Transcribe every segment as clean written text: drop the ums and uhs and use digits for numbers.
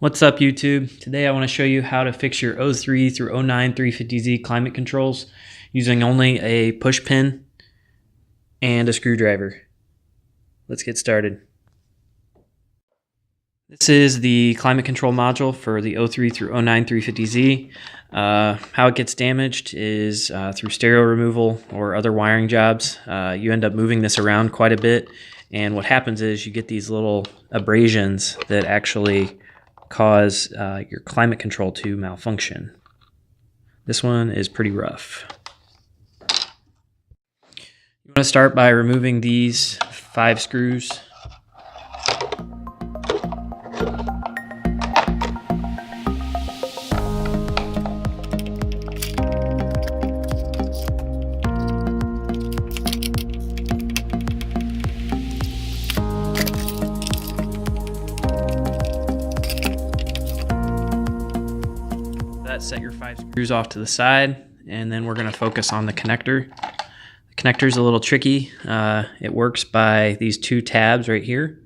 What's up, YouTube? Today I want to show you how to fix your 03 through 09 350Z climate controls using only a push pin and a screwdriver. Let's get started. This is the climate control module for the 03 through 09 350Z. How it gets damaged is through stereo removal or other wiring jobs. You end up moving this around quite a bit, and what happens is you get these little abrasions that actually cause your climate control to malfunction. This one is pretty rough. You want to start by removing these 5 screws. Set your 5 screws off to the side, and then we're going to focus on the connector. The connector is a little tricky. It works by these 2 tabs right here.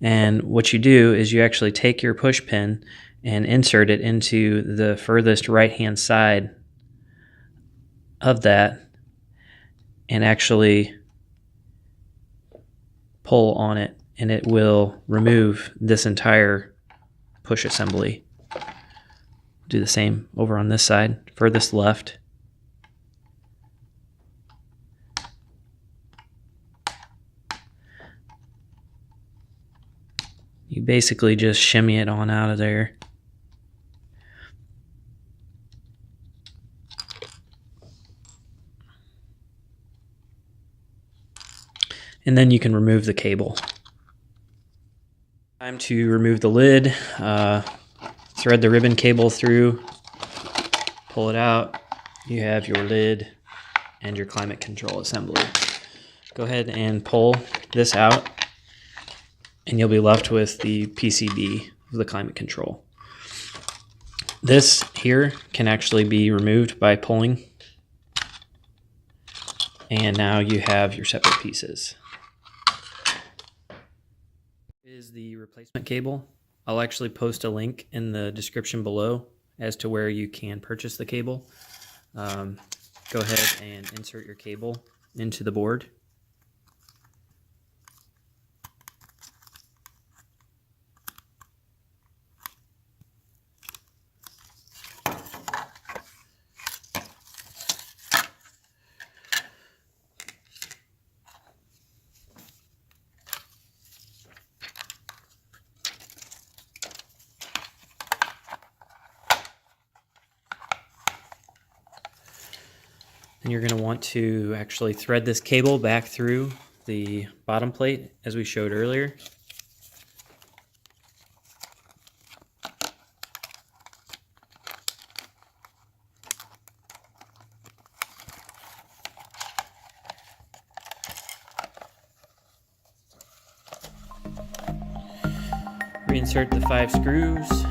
And what you do is you actually take your push pin and insert it into the furthest right hand side of that and actually pull on it, and it will remove this entire push assembly. Do the same over on this side, furthest left. You basically just shimmy it on out of there. And then you can remove the cable. Time to remove the lid. Thread the ribbon cable through, pull it out. You have your lid and your climate control assembly. Go ahead and pull this out, and you'll be left with the PCB of the climate control. This here can actually be removed by pulling, and now you have your separate pieces. Is the replacement cable. I'll actually post a link in the description below as to where you can purchase the cable. Go ahead and insert your cable into the board. And you're going to want to actually thread this cable back through the bottom plate as we showed earlier. Reinsert the 5 screws.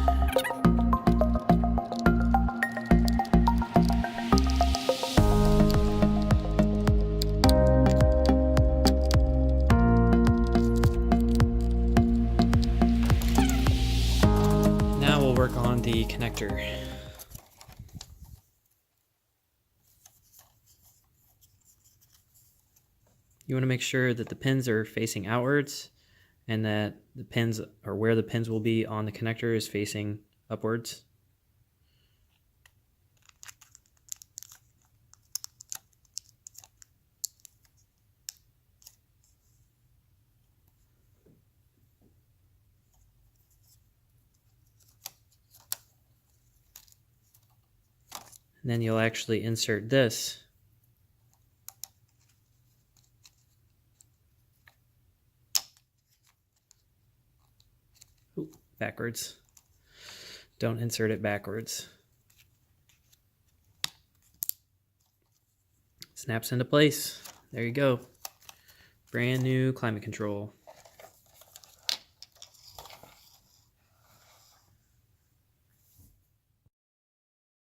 Work on the connector. You want to make sure that the pins are facing outwards and that the pins, or where the pins will be on the connector, is facing upwards. And then you'll actually insert this backwards. Don't insert it backwards. Snaps into place. There you go. Brand new climate control.